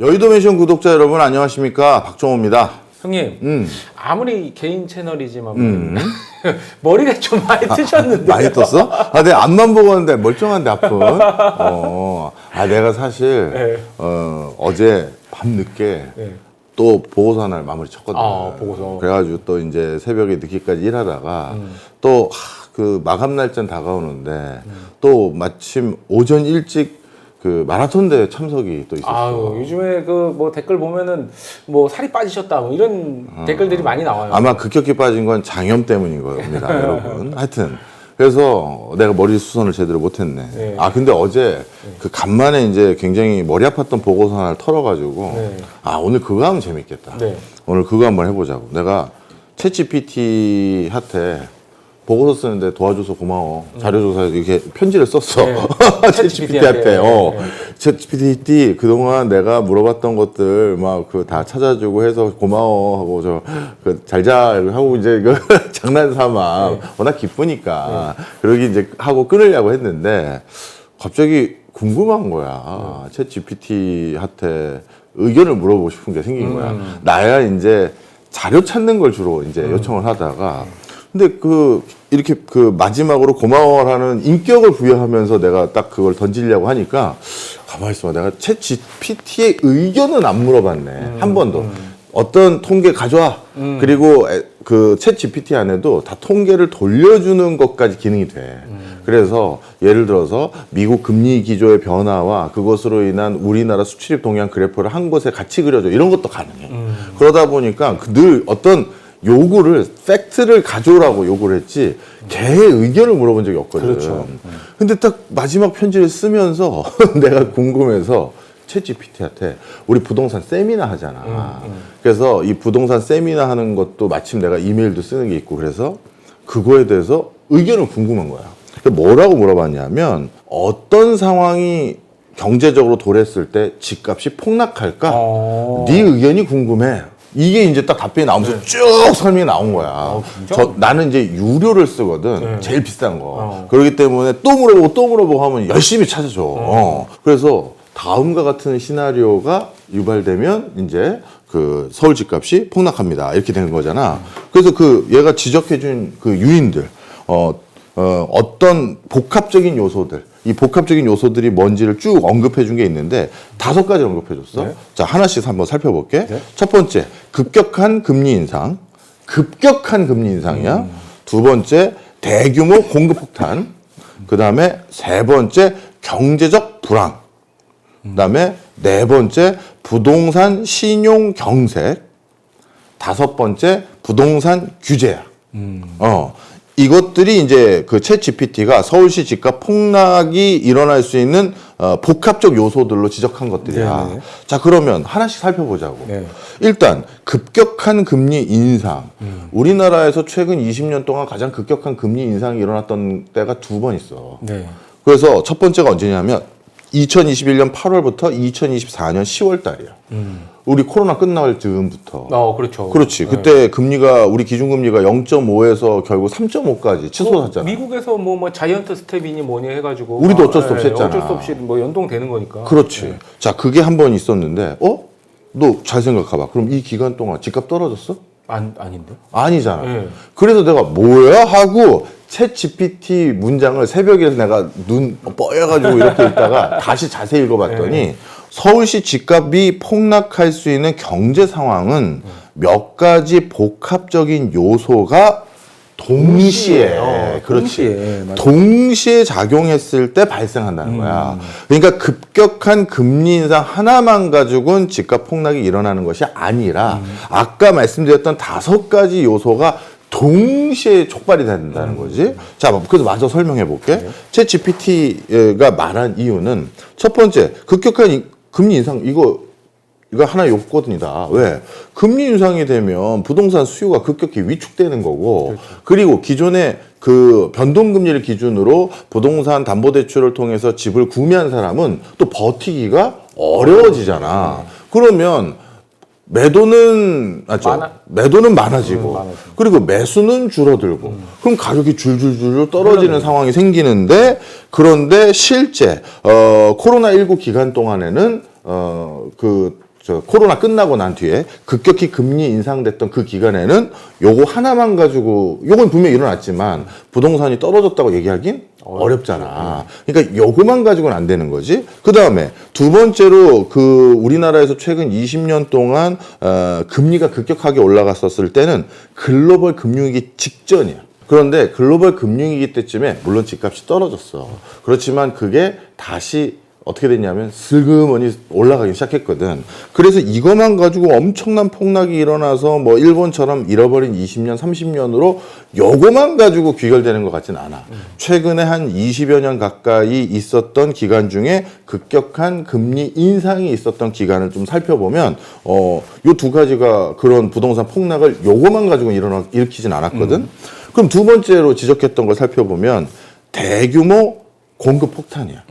여의도 맨션 구독자 여러분 안녕하십니까, 박종호입니다. 형님, 아무리 개인 채널이지만 머리가 좀 많이 트셨는데. 많이 떴어? 내 앞만 보고 있는데 멀쩡한데 아픈. 내가 사실 네. 어제 밤늦게 네. 또 보고서 하나를 마무리 쳤거든. 보고서. 그래가지고 또 이제 새벽에 늦게까지 일하다가 또 그 마감 날짜 다가오는데 또 마침 오전 일찍 그 마라톤 대회 참석이 또 있었어. 요즘에 그 뭐 댓글 보면은 뭐 살이 빠지셨다 뭐 이런 댓글들이 많이 나와요. 아마 급격히 빠진 건 장염 때문인 겁니다, 여러분. 하여튼 그래서 내가 머리 수선을 제대로 못했네. 네. 근데 어제 그 간만에 이제 굉장히 머리 아팠던 보고서 하나를 털어가지고 네. 오늘 그거 하면 재밌겠다. 네. 오늘 그거 한번 해보자고. 내가 챗GPT한테 보고서 쓰는데 도와줘서 고마워. 자료조사에서 이렇게 편지를 썼어. 네. 챗GPT한테. 네. 챗GPT 그동안 내가 물어봤던 것들 막 그 다 찾아주고 해서 고마워 하고 잘자 하고 이제 그 장난 삼아. 워낙 기쁘니까. 그러기 이제 하고 끊으려고 했는데 갑자기 궁금한 거야. 챗GPT한테 의견을 물어보고 싶은 게 생긴 거야. 나야 이제 자료 찾는 걸 주로 이제 요청을 하다가 근데 이렇게 마지막으로 고마워라는 인격을 부여하면서 내가 딱 그걸 던지려고 하니까 가만히 있어봐. 내가 챗 GPT의 의견은 안 물어봤네. 한 번도. 어떤 통계 가져와. 그리고 그 챗 GPT 안에도 다 통계를 돌려주는 것까지 기능이 돼. 그래서 예를 들어서 미국 금리 기조의 변화와 그것으로 인한 우리나라 수출입 동향 그래프를 한 곳에 같이 그려줘. 이런 것도 가능해. 그러다 보니까 늘 어떤 요구를, 팩트를 가져오라고 요구를 했지, 걔의 의견을 물어본 적이 없거든. 그렇죠. 근데 딱 마지막 편지를 쓰면서 내가 궁금해서 챗GPT한테 우리 부동산 세미나 하잖아. 그래서 이 부동산 세미나 하는 것도 마침 내가 이메일도 쓰는 게 있고 그래서 그거에 대해서 의견을 궁금한 거야. 뭐라고 물어봤냐면 어떤 상황이 경제적으로 도래했을 때 집값이 폭락할까? 네 의견이 궁금해. 이게 이제 딱 답변이 나오면서 쭉 설명이 나온 거야. 나는 이제 유료를 쓰거든. 제일 비싼 거. 그렇기 때문에 또 물어보고 하면 열심히 찾아줘. 그래서 다음과 같은 시나리오가 유발되면 이제 그 서울 집값이 폭락합니다. 이렇게 되는 거잖아. 그래서 얘가 지적해준 그 요인들, 어떤 복합적인 요소들, 이 복합적인 요소들이 뭔지를 쭉 언급해 준 게 있는데 5가지 언급해 줬어. 네. 자, 하나씩 한번 살펴볼게. 네. 첫 번째, 급격한 금리 인상. 급격한 금리 인상이야. 두 번째, 대규모 공급 폭탄. 그 다음에 세 번째, 경제적 불황. 그 다음에 네 번째, 부동산 신용 경색. 다섯 번째, 부동산 규제야. 이것들이 이제 그 챗 GPT가 서울시 집값 폭락이 일어날 수 있는 복합적 요소들로 지적한 것들이야. 네네. 자, 그러면 하나씩 살펴보자고. 네. 일단 급격한 금리 인상. 우리나라에서 최근 20년 동안 가장 급격한 금리 인상이 일어났던 때가 2번 있어. 네. 그래서 첫 번째가 언제냐면 2021년 8월부터 2024년 10월 달이야. 우리 코로나 끝날 즈음부터. 그렇죠. 그렇지. 그때 금리가, 우리 기준금리가 0.5에서 결국 3.5까지 치솟았잖아. 미국에서 뭐 자이언트 스텝이니 뭐니 해가지고. 우리도 어쩔 수 없이 했잖아. 어쩔 수 없이 뭐 연동되는 거니까. 그렇지. 네. 자, 그게 한 번 있었는데, 너 잘 생각해봐. 그럼 이 기간 동안 집값 떨어졌어? 아닌데? 아니잖아. 네. 그래서 내가 뭐야? 하고 챗 GPT 문장을 새벽에 내가 눈 뻐여가지고 이렇게 읽다가 다시 자세히 읽어봤더니 네. 서울시 집값이 폭락할 수 있는 경제 상황은 몇 가지 복합적인 요소가 동시에 그렇지. 동시에 작용했을 때 발생한다는 거야. 그러니까 급격한 금리 인상 하나만 가지고는 집값 폭락이 일어나는 것이 아니라 아까 말씀드렸던 5가지 요소가 동시에 촉발이 된다는 거지. 자, 그래서 마저 설명해 볼게. 챗 GPT가 말한 이유는 첫 번째, 급격한 금리 인상, 이거 하나의 요건이다. 왜? 금리 인상이 되면 부동산 수요가 급격히 위축되는 거고, 그렇죠. 그리고 기존의 그 변동금리를 기준으로 부동산 담보대출을 통해서 집을 구매한 사람은 또 버티기가 어려워지잖아. 그러면 매도는 많아지고 그리고 매수는 줄어들고 그럼 가격이 줄줄줄 떨어지는 상황이 생기는데, 그런데 실제 코로나19 기간 동안에는 그 저 코로나 끝나고 난 뒤에 급격히 금리 인상됐던 그 기간에는 요거 하나만 가지고 요건 분명히 일어났지만 부동산이 떨어졌다고 얘기하긴 어렵잖아. 그러니까 요거만 가지고는 안 되는 거지. 그 다음에 두 번째로 그 우리나라에서 최근 20년 동안 금리가 급격하게 올라갔었을 때는 글로벌 금융위기 직전이야. 그런데 글로벌 금융위기 때쯤에 물론 집값이 떨어졌어. 그렇지만 그게 다시 어떻게 됐냐면 슬그머니 올라가기 시작했거든. 그래서 이것만 가지고 엄청난 폭락이 일어나서 뭐 일본처럼 잃어버린 20년, 30년으로 요거만 가지고 귀결되는 것 같진 않아. 최근에 한 20여 년 가까이 있었던 기간 중에 급격한 금리 인상이 있었던 기간을 좀 살펴보면 요 두 가지가 그런 부동산 폭락을 요거만 가지고 일으키진 않았거든. 그럼 두 번째로 지적했던 걸 살펴보면 대규모 공급 폭탄이야.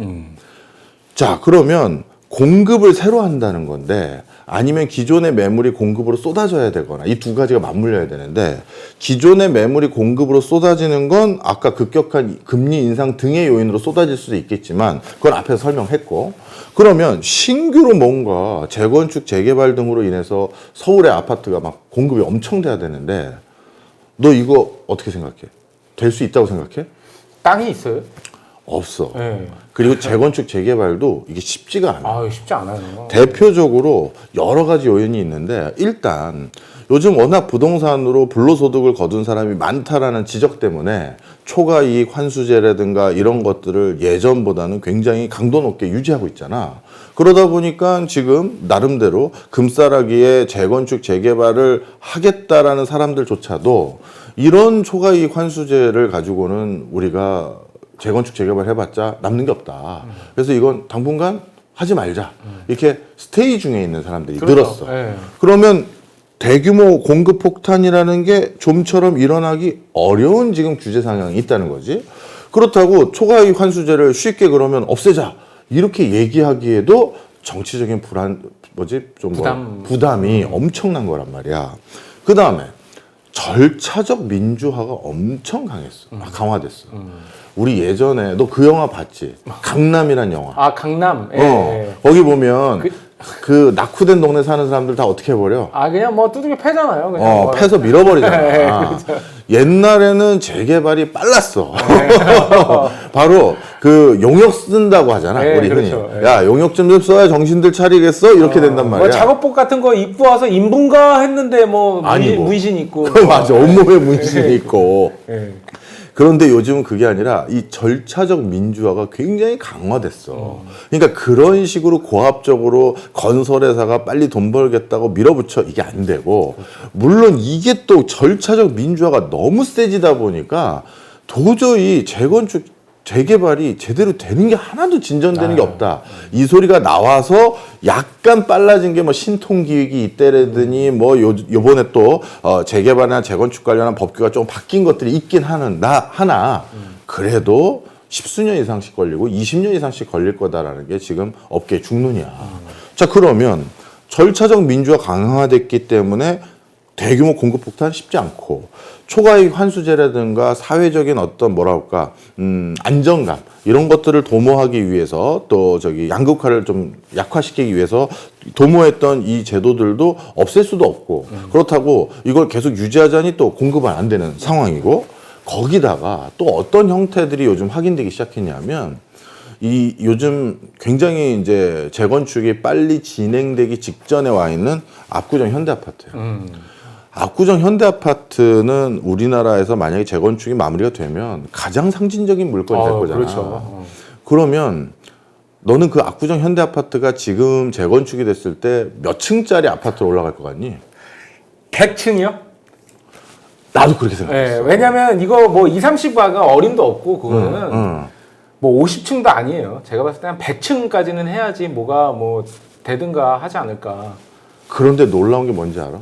자, 그러면 공급을 새로 한다는 건데 아니면 기존의 매물이 공급으로 쏟아져야 되거나 이 두 가지가 맞물려야 되는데 기존의 매물이 공급으로 쏟아지는 건 아까 급격한 금리 인상 등의 요인으로 쏟아질 수도 있겠지만 그건 앞에서 설명했고 그러면 신규로 뭔가 재건축, 재개발 등으로 인해서 서울의 아파트가 막 공급이 엄청 돼야 되는데 너 이거 어떻게 생각해? 될 수 있다고 생각해? 땅이 있어요? 없어. 네. 그리고 재건축, 재개발도 이게 쉽지가 않아. 아, 쉽지 않아요. 대표적으로 여러 가지 요인이 있는데 일단 요즘 워낙 부동산으로 불로소득을 거둔 사람이 많다라는 지적 때문에 초과이익 환수제라든가 이런 것들을 예전보다는 굉장히 강도 높게 유지하고 있잖아. 그러다 보니까 지금 나름대로 금싸라기에 재건축, 재개발을 하겠다라는 사람들조차도 이런 초과이익 환수제를 가지고는 우리가 재건축, 재개발 해봤자 남는 게 없다. 그래서 이건 당분간 하지 말자. 이렇게 스테이 중에 있는 사람들이 그렇죠. 늘었어. 네. 그러면 대규모 공급 폭탄이라는 게 좀처럼 일어나기 어려운 지금 규제 상황이 있다는 거지. 그렇다고 초과이익 환수제를 쉽게 그러면 없애자. 이렇게 얘기하기에도 정치적인 부담이 엄청난 거란 말이야. 그 다음에 절차적 민주화가 엄청 강했어. 강화됐어. 우리 예전에 너 그 영화 봤지? 강남이란 영화. 아, 강남. 예. 거기 보면 그 낙후된 동네 사는 사람들 다 어떻게 해버려? 아, 그냥 뭐 두들겨 패잖아요. 그냥 뭐. 패서 밀어버리잖아. 옛날에는 재개발이 빨랐어. 바로 그 용역 쓴다고 하잖아. 네, 우리 흔히. 그렇죠. 야, 용역 좀 써야 정신들 차리겠어? 이렇게 된단 말이야. 뭐 작업복 같은 거 입고 와서 인분가 했는데 뭐 아니고. 문신 있고. 맞아. 온몸에 문신이 있고. 예. 그런데 요즘은 그게 아니라 이 절차적 민주화가 굉장히 강화됐어. 그러니까 그런 식으로 고압적으로 건설회사가 빨리 돈 벌겠다고 밀어붙여 이게 안 되고 물론 이게 또 절차적 민주화가 너무 세지다 보니까 도저히 재건축 재개발이 제대로 되는 게 하나도 진전되는 게 없다. 이 소리가 나와서 약간 빨라진 게 뭐 신통기획이 이때라더니 뭐 요번에 또 재개발이나 재건축 관련한 법규가 좀 바뀐 것들이 있긴 하나 그래도 10수년 이상씩 걸리고 20년 이상씩 걸릴 거다라는 게 지금 업계의 중론이야. 자, 그러면 절차적 민주화 강화됐기 때문에 대규모 공급 폭탄 쉽지 않고 초과이익 환수제라든가 사회적인 어떤 뭐랄까 안정감 이런 것들을 도모하기 위해서 또 양극화를 좀 약화시키기 위해서 도모했던 이 제도들도 없앨 수도 없고 그렇다고 이걸 계속 유지하자니 또 공급은 안 되는 상황이고 거기다가 또 어떤 형태들이 요즘 확인되기 시작했냐면 이 요즘 굉장히 이제 재건축이 빨리 진행되기 직전에 와 있는 압구정 현대아파트예요. 압구정 현대아파트는 우리나라에서 만약에 재건축이 마무리가 되면 가장 상징적인 물건이 될 거잖아. 그렇죠. 그러면 너는 그 압구정 현대아파트가 지금 재건축이 됐을 때 몇 층짜리 아파트로 올라갈 것 같니? 100층이요? 나도 그렇게 생각했어. 네, 왜냐면 이거 뭐 20, 30가가 어림도 없고 그거는 뭐 50층도 아니에요. 제가 봤을 때 한 100층까지는 해야지 뭐가 뭐 되든가 하지 않을까. 그런데 놀라운 게 뭔지 알아?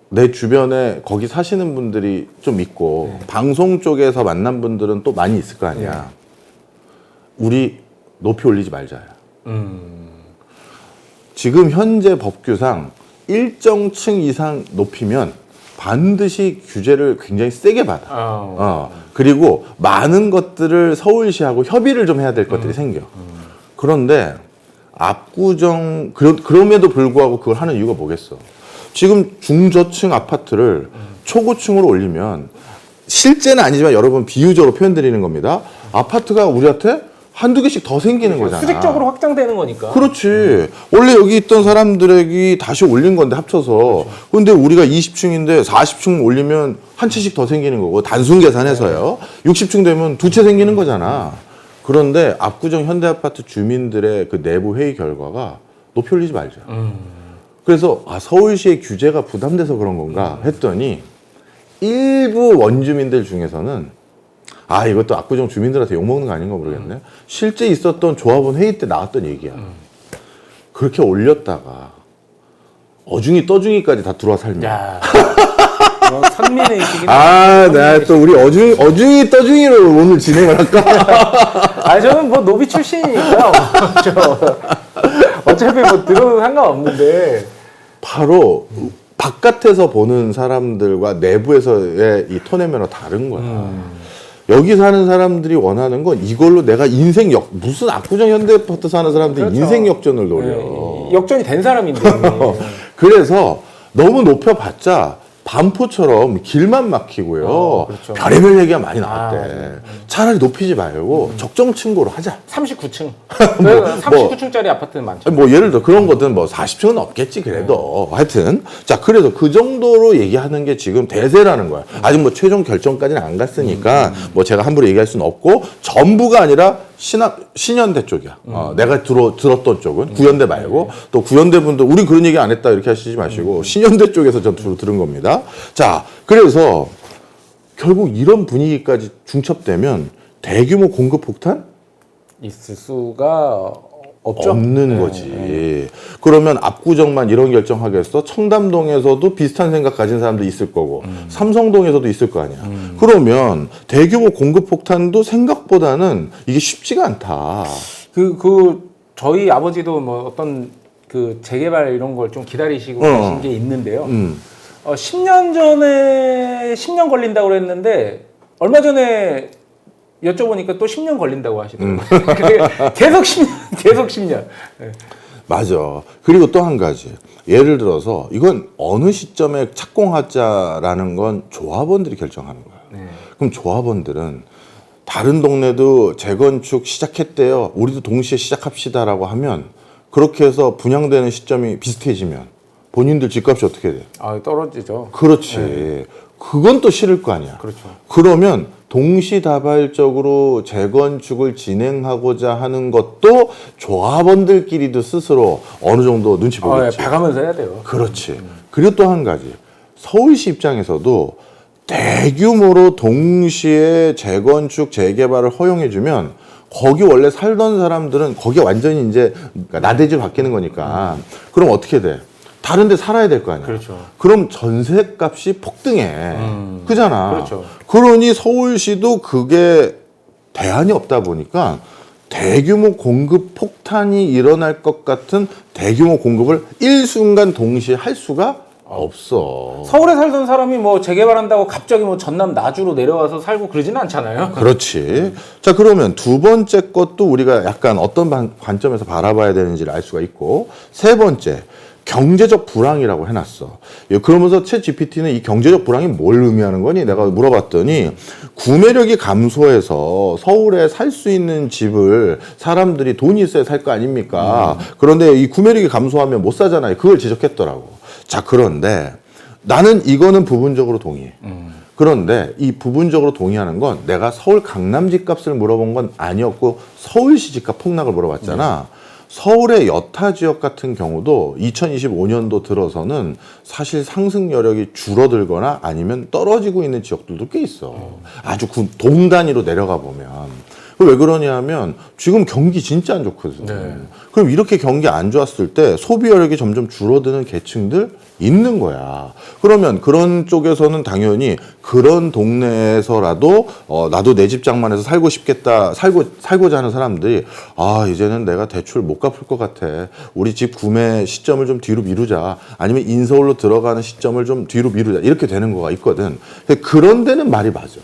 내 주변에 거기 사시는 분들이 좀 있고 방송 쪽에서 만난 분들은 또 많이 있을 거 아니야. 우리 높이 올리지 말자야. 지금 현재 법규상 일정 층 이상 높이면 반드시 규제를 굉장히 세게 받아. 그리고 많은 것들을 서울시하고 협의를 좀 해야 될 것들이 생겨. 그런데 압구정 그럼에도 불구하고 그걸 하는 이유가 뭐겠어? 지금 중저층 아파트를 초고층으로 올리면 실제는 아니지만 여러분 비유적으로 표현드리는 겁니다. 아파트가 우리한테 한두 개씩 더 생기는 거잖아. 수직적으로 확장되는 거니까. 그렇지. 원래 여기 있던 사람들에게 다시 올린 건데 합쳐서. 근데 우리가 20층인데 40층 올리면 한 채씩 더 생기는 거고 단순 계산해서요. 60층 되면 두 채 생기는 거잖아. 그런데 압구정 현대아파트 주민들의 그 내부 회의 결과가 높이 올리지 말자. 그래서 서울시의 규제가 부담돼서 그런 건가 했더니 일부 원주민들 중에서는 이것도 압구정 주민들한테 욕먹는 거 아닌가 모르겠네. 실제 있었던 조합원 회의 때 나왔던 얘기야. 그렇게 올렸다가 어중이 떠중이까지 다 들어와 살면. 야, 선민의 의식이. 나 또 우리 어중이 떠중이로 오늘 진행을 할까? 저는 뭐 노비 출신이니까 어차피 뭐 들어도 상관없는데. 바로 바깥에서 보는 사람들과 내부에서의 이 톤의 매너가 다른 거야. 여기 사는 사람들이 원하는 건 이걸로 내가 무슨 압구정 현대아파트 사는 사람들이 그렇죠. 인생 역전을 노려. 네, 역전이 된 사람인데. 그래서 너무 높여봤자 반포처럼 길만 막히고요. 그렇죠. 별의별 얘기가 많이 나왔대. 차라리 높이지 말고 적정 층고로 하자. 39층. 39층짜리 아파트는 많죠. 뭐 예를 들어 그런 거든 뭐 40층은 없겠지 그래도 하여튼 자 그래서 그 정도로 얘기하는 게 지금 대세라는 거야. 아직 뭐 최종 결정까지는 안 갔으니까 뭐 제가 함부로 얘기할 수는 없고 전부가 아니라 신현대 쪽이야. 내가 들었던 쪽은 구현대 말고 또 구현대 분들 우리 그런 얘기 안 했다 이렇게 하시지 마시고 신현대 쪽에서 전 주로 들은 겁니다. 자 그래서 결국 이런 분위기까지 중첩되면 대규모 공급 폭탄 있을 수가 없죠. 없는 거지. 그러면 압구정만 이런 결정하겠어? 청담동에서도 비슷한 생각 가진 사람도 있을 거고 삼성동에서도 있을 거 아니야. 그러면 대규모 공급 폭탄도 생각보다는 이게 쉽지가 않다. 저희 아버지도 뭐 어떤 그 재개발 이런 걸 좀 기다리시고 계신 게 있는데요. 10년 전에 10년 걸린다고 그랬는데 얼마 전에 여쭤보니까 또 10년 걸린다고 하시더라고요. 계속 10년, 계속 10년. 네. 맞아. 그리고 또 한 가지. 예를 들어서 이건 어느 시점에 착공하자라는 건 조합원들이 결정하는 거야. 네. 그럼 조합원들은 다른 동네도 재건축 시작했대요. 우리도 동시에 시작합시다라고 하면 그렇게 해서 분양되는 시점이 비슷해지면 본인들 집값이 어떻게 돼? 떨어지죠. 그렇지. 네. 그건 또 싫을 거 아니야. 그렇죠. 그러면 동시다발적으로 재건축을 진행하고자 하는 것도 조합원들끼리도 스스로 어느 정도 눈치 보겠지. 봐가면서 해야 돼요. 그렇지. 그리고 또 한 가지. 서울시 입장에서도 대규모로 동시에 재건축, 재개발을 허용해주면 거기 원래 살던 사람들은 거기 완전히 이제 나대지 바뀌는 거니까. 그럼 어떻게 돼? 다른 데 살아야 될 거 아니야. 그렇죠. 그럼 전세값이 폭등해. 그잖아. 그렇죠. 그러니 서울시도 그게 대안이 없다 보니까 대규모 공급 폭탄이 일어날 것 같은 대규모 공급을 일순간 동시에 할 수가 없어. 서울에 살던 사람이 뭐 재개발한다고 갑자기 뭐 전남 나주로 내려와서 살고 그러지는 않잖아요. 그렇지. 자, 그러면 두 번째 것도 우리가 약간 어떤 관점에서 바라봐야 되는지를 알 수가 있고, 세 번째, 경제적 불황이라고 해놨어. 그러면서 챗 GPT는 이 경제적 불황이 뭘 의미하는 거니? 내가 물어봤더니 구매력이 감소해서 서울에 살 수 있는 집을 사람들이 돈이 있어야 살 거 아닙니까? 그런데 이 구매력이 감소하면 못 사잖아요. 그걸 지적했더라고. 자, 그런데 나는 이거는 부분적으로 동의해. 그런데 이 부분적으로 동의하는 건 내가 서울 강남 집값을 물어본 건 아니었고 서울시 집값 폭락을 물어봤잖아. 서울의 여타 지역 같은 경우도 2025년도 들어서는 사실 상승 여력이 줄어들거나 아니면 떨어지고 있는 지역들도 꽤 있어. 아주 동 단위로 내려가 보면. 왜 그러냐면 지금 경기 진짜 안 좋거든. 네. 그럼 이렇게 경기 안 좋았을 때 소비 여력이 점점 줄어드는 계층들 있는 거야. 그러면 그런 쪽에서는 당연히 그런 동네에서라도 나도 내 집 장만해서 살고 싶겠다, 살고자 하는 사람들이 이제는 내가 대출 못 갚을 것 같아. 우리 집 구매 시점을 좀 뒤로 미루자. 아니면 인서울로 들어가는 시점을 좀 뒤로 미루자. 이렇게 되는 거가 있거든. 그런 데는 말이 맞아.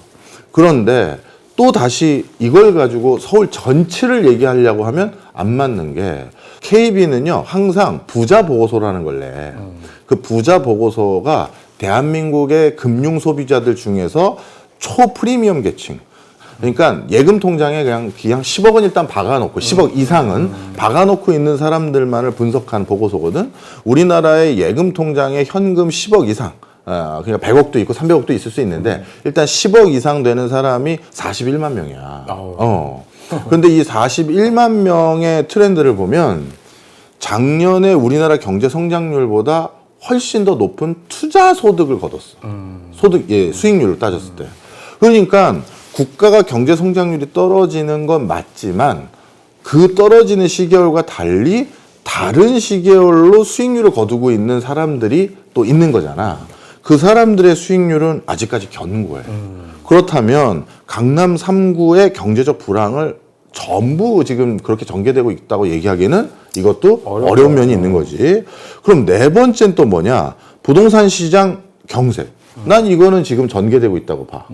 그런데 또 다시 이걸 가지고 서울 전체를 얘기하려고 하면 안 맞는 게 KB는요 항상 부자 보고서라는 걸 내. 그 부자 보고서가 대한민국의 금융 소비자들 중에서 초프리미엄 계층. 그러니까 예금 통장에 그냥 10억 원 일단 박아놓고 10억 이상은 박아놓고 있는 사람들만을 분석한 보고서거든. 우리나라의 예금 통장에 현금 10억 이상, 그러니까 100억도 있고 300억도 있을 수 있는데 일단 10억 이상 되는 사람이 41만 명이야. 그런데 이 41만 명의 트렌드를 보면 작년에 우리나라 경제 성장률보다 훨씬 더 높은 투자 소득을 거뒀어. 수익률을 따졌을 때. 그러니까 국가가 경제 성장률이 떨어지는 건 맞지만 그 떨어지는 시계열과 달리 다른 시계열로 수익률을 거두고 있는 사람들이 또 있는 거잖아. 그 사람들의 수익률은 아직까지 견고해. 그렇다면 강남 3구의 경제적 불황을 전부 지금 그렇게 전개되고 있다고 얘기하기는 이것도 어려운 면이 있는 거지. 그럼 네 번째는 또 뭐냐? 부동산 시장 경색. 난 이거는 지금 전개되고 있다고 봐.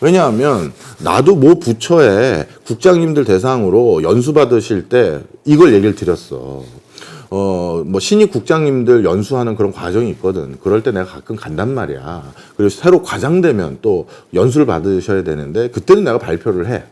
왜냐하면 나도 모 부처에 국장님들 대상으로 연수 받으실 때 이걸 얘기를 드렸어. 뭐 신입 국장님들 연수하는 그런 과정이 있거든. 그럴 때 내가 가끔 간단 말이야. 그리고 새로 과장되면 또 연수를 받으셔야 되는데 그때는 내가 발표를 해.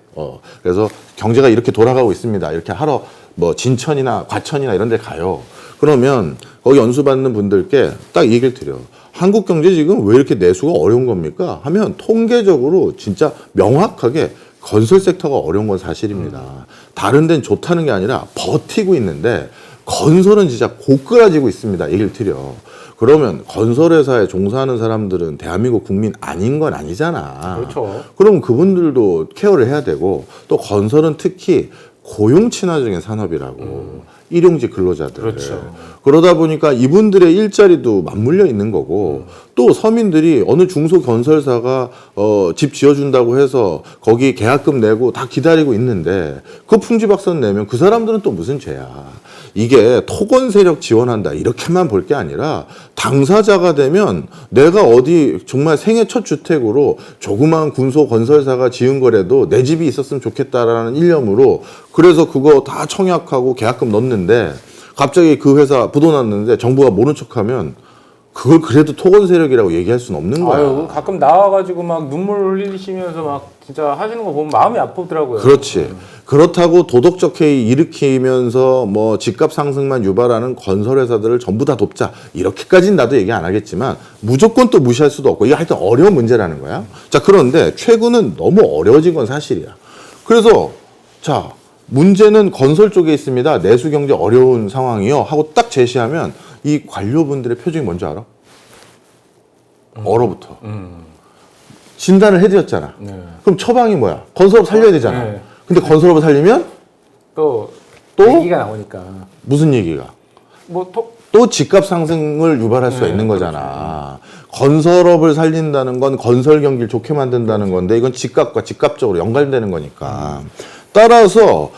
그래서 경제가 이렇게 돌아가고 있습니다. 이렇게 하러 뭐 진천이나 과천이나 이런 데 가요. 그러면 거기 연수 받는 분들께 딱 얘기를 드려. 한국 경제 지금 왜 이렇게 내수가 어려운 겁니까? 하면 통계적으로 진짜 명확하게 건설 섹터가 어려운 건 사실입니다. 다른 데는 좋다는 게 아니라 버티고 있는데 건설은 진짜 고꾸라지고 있습니다. 얘기를 드려. 그러면 건설회사에 종사하는 사람들은 대한민국 국민 아닌 건 아니잖아. 그렇죠. 그럼 그분들도 케어를 해야 되고 또 건설은 특히 고용 친화적인 산업이라고. 일용직 근로자들. 그렇죠. 그러다 보니까 이분들의 일자리도 맞물려 있는 거고 또 서민들이 어느 중소건설사가 집 지어준다고 해서 거기 계약금 내고 다 기다리고 있는데 그 풍지박산 내면 그 사람들은 또 무슨 죄야. 이게 토건 세력 지원한다 이렇게만 볼 게 아니라 당사자가 되면 내가 어디 정말 생애 첫 주택으로 조그마한 군소건설사가 지은 거라도 내 집이 있었으면 좋겠다라는 일념으로 그래서 그거 다 청약하고 계약금 넣는데 갑자기 그 회사 부도 났는데 정부가 모른 척하면 그걸 그래도 토건 세력이라고 얘기할 수는 없는 거야. 아유, 가끔 나와가지고 막 눈물 흘리시면서 막 진짜 하시는 거 보면 마음이 아프더라고요. 그렇지. 그렇다고 도덕적 해이 일으키면서 뭐 집값 상승만 유발하는 건설회사들을 전부 다 돕자. 이렇게까지는 나도 얘기 안 하겠지만 무조건 또 무시할 수도 없고 이게 하여튼 어려운 문제라는 거야. 자, 그런데 최근은 너무 어려워진 건 사실이야. 그래서 자, 문제는 건설 쪽에 있습니다. 내수 경제 어려운 상황이요. 하고 딱 제시하면 이 관료분들의 표정이 뭔지 알아? 얼어붙어. 진단을 해드렸잖아. 네. 그럼 처방이 뭐야? 건설업 살려야 되잖아. 네. 근데 건설업을 살리면 또 또? 얘기가 나오니까 무슨 얘기가? 뭐 또 집값 상승을 유발할 수가 있는 거잖아. 건설업을 살린다는 건 건설 경기를 좋게 만든다는 건데 이건 집값과 직접적으로 연관되는 거니까. 따라서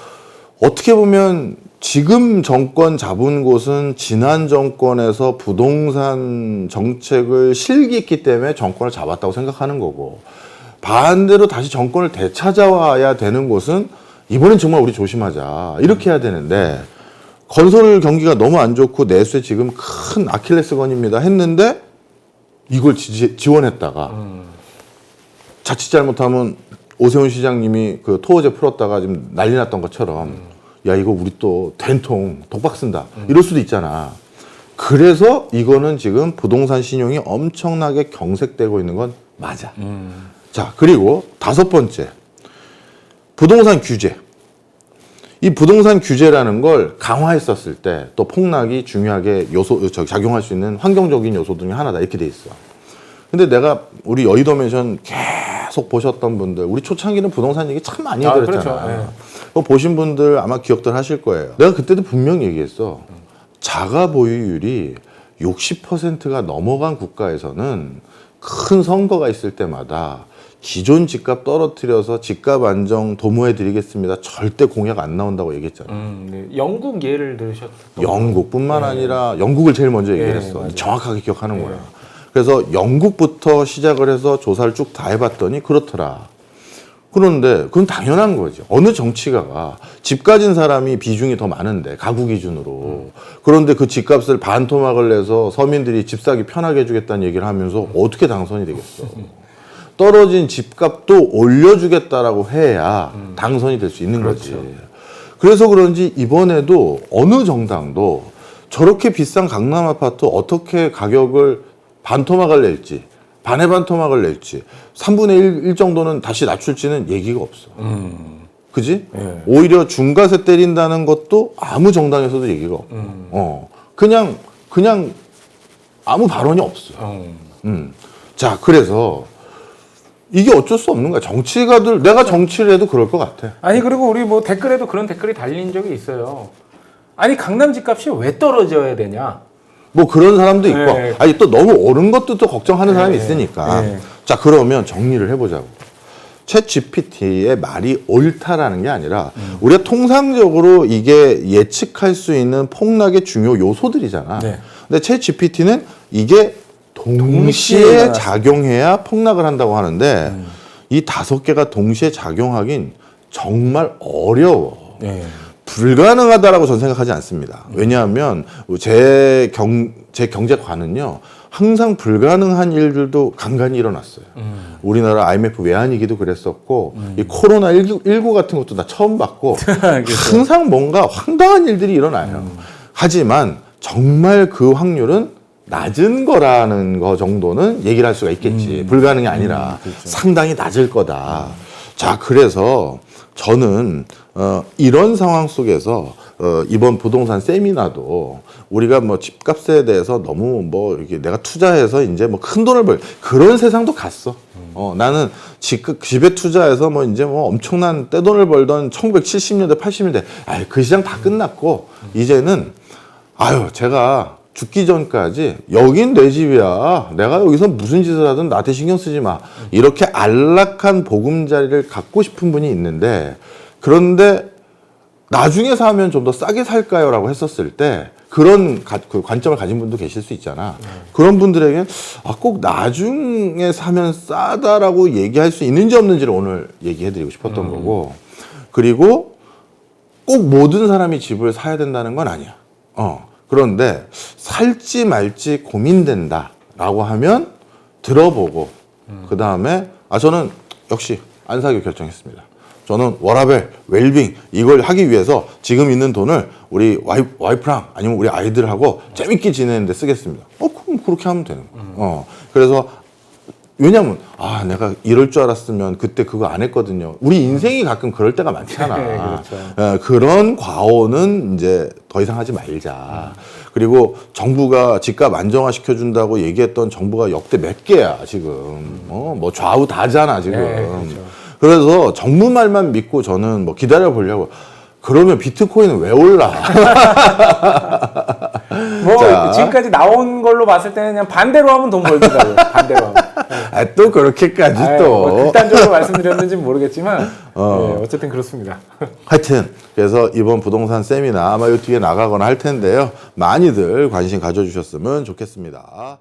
어떻게 보면 지금 정권 잡은 곳은 지난 정권에서 부동산 정책을 실기했기 때문에 정권을 잡았다고 생각하는 거고 반대로 다시 정권을 되찾아와야 되는 곳은 이번엔 정말 우리 조심하자 이렇게 해야 되는데 건설 경기가 너무 안 좋고 내수에 지금 큰 아킬레스건입니다 했는데 이걸 지원했다가 자칫 잘못하면 오세훈 시장님이 그 토호제 풀었다가 지금 난리 났던 것처럼 야 이거 우리 또 된통 독박 쓴다 이럴 수도 있잖아. 그래서 이거는 지금 부동산 신용이 엄청나게 경색되고 있는 건 맞아. 자, 그리고 다섯 번째 부동산 규제. 이 부동산 규제라는 걸 강화했었을 때 또 폭락이 중요하게 작용할 수 있는 환경적인 요소 중에 하나다 이렇게 돼 있어. 근데 내가 우리 여의도 맨션 계속 보셨던 분들 우리 초창기는 부동산 얘기 참 많이 해드렸잖아. 그렇죠. 네. 그거 보신 분들 아마 기억들 하실 거예요. 내가 그때도 분명히 얘기했어. 자가 보유율이 60%가 넘어간 국가에서는 큰 선거가 있을 때마다 기존 집값 떨어뜨려서 집값 안정 도모해 드리겠습니다. 절대 공약 안 나온다고 얘기했잖아. 네. 영국 예를 들으셨던 영국뿐만 아니라 영국을 제일 먼저 얘기했어. 맞아요. 정확하게 기억하는 거야. 그래서 영국부터 시작을 해서 조사를 쭉 다 해봤더니 그렇더라. 그런데 그건 당연한 거죠. 어느 정치가가 집 가진 사람이 비중이 더 많은데 가구 기준으로 그런데 그 집값을 반토막을 내서 서민들이 집 사기 편하게 해주겠다는 얘기를 하면서 어떻게 당선이 되겠어? 떨어진 집값도 올려주겠다라고 해야 당선이 될 수 있는 거지. 그래서 그런지 이번에도 어느 정당도 저렇게 비싼 강남 아파트 어떻게 가격을 반토막을 낼지 반의 반토막을 낼지 3분의 1 정도는 다시 낮출지는 얘기가 없어. 그지? 예. 오히려 중과세 때린다는 것도 아무 정당에서도 얘기가 없고 그냥 아무 발언이 없어. 자, 그래서 이게 어쩔 수 없는 거야. 정치가들 내가 정치를 해도 그럴 것 같아. 아니 그리고 우리 뭐 댓글에도 그런 댓글이 달린 적이 있어요. 아니 강남 집값이 왜 떨어져야 되냐? 뭐 그런 사람도 있고 네. 아니 또 너무 오른 것도 또 걱정하는 사람이 있으니까 네. 자 그러면 정리를 해보자고. 챗 GPT의 말이 옳다라는 게 아니라 우리가 통상적으로 이게 예측할 수 있는 폭락의 중요 요소들이잖아. 네. 근데 챗 GPT는 이게 동시에 동시에 작용해야 폭락을 한다고 하는데 이 5개가 동시에 작용하긴 정말 어려워. 네. 불가능하다라고 저는 생각하지 않습니다. 왜냐하면 제 경제관은요 항상 불가능한 일들도 간간히 일어났어요. 우리나라 IMF 외환위기도 그랬었고 이 코로나19 같은 것도 나 처음 봤고 항상 뭔가 황당한 일들이 일어나요. 하지만 정말 그 확률은 낮은 거라는 거 정도는 얘기를 할 수가 있겠지. 불가능이 아니라 그렇죠. 상당히 낮을 거다. 자, 그래서 저는 이런 상황 속에서 이번 부동산 세미나도 우리가 뭐 집값에 대해서 너무 뭐 이렇게 내가 투자해서 이제 뭐 큰 돈을 벌 그런 세상도 갔어. 나는 집에 투자해서 뭐 이제 뭐 엄청난 떼돈을 벌던 1970년대, 80년대, 그 시장 다 끝났고 이제는 제가 죽기 전까지 여긴 내 집이야. 내가 여기서 무슨 짓을 하든 나한테 신경 쓰지 마. 이렇게 안락한 보금자리를 갖고 싶은 분이 있는데 그런데 나중에 사면 좀 더 싸게 살까요? 라고 했었을 때 그런 그 관점을 가진 분도 계실 수 있잖아. 그런 분들에겐 꼭 나중에 사면 싸다라고 얘기할 수 있는지 없는지를 오늘 얘기해드리고 싶었던 거고 그리고 꼭 모든 사람이 집을 사야 된다는 건 아니야. 그런데 살지 말지 고민된다라고 하면 들어보고 그 다음에 저는 역시 안 사기로 결정했습니다. 저는 워라밸, 웰빙 이걸 하기 위해서 지금 있는 돈을 우리 와이프랑 아니면 우리 아이들하고 재밌게 지내는 데 쓰겠습니다. 그럼 그렇게 하면 되는 거야. 그래서 왜냐면 내가 이럴 줄 알았으면 그때 그거 안 했거든요. 우리 인생이 가끔 그럴 때가 많잖아. 그렇죠. 그런 과오는 이제 더 이상 하지 말자. 그리고 정부가 집값 안정화 시켜준다고 얘기했던 정부가 역대 몇 개야 지금. 뭐 좌우 다잖아 지금. 그렇죠. 그래서 정부 말만 믿고 저는 뭐 기다려 보려고. 그러면 비트코인은 왜 올라? 자. 지금까지 나온 걸로 봤을 때는 그냥 반대로 하면 돈 벌더라고요. 반대로 하면. 또 그렇게까지 또. 뭐 극단적으로 말씀드렸는지는 모르겠지만 어쨌든 그렇습니다. 하여튼 그래서 이번 부동산 세미나 아마 이 뒤에 나가거나 할 텐데요. 많이들 관심 가져주셨으면 좋겠습니다.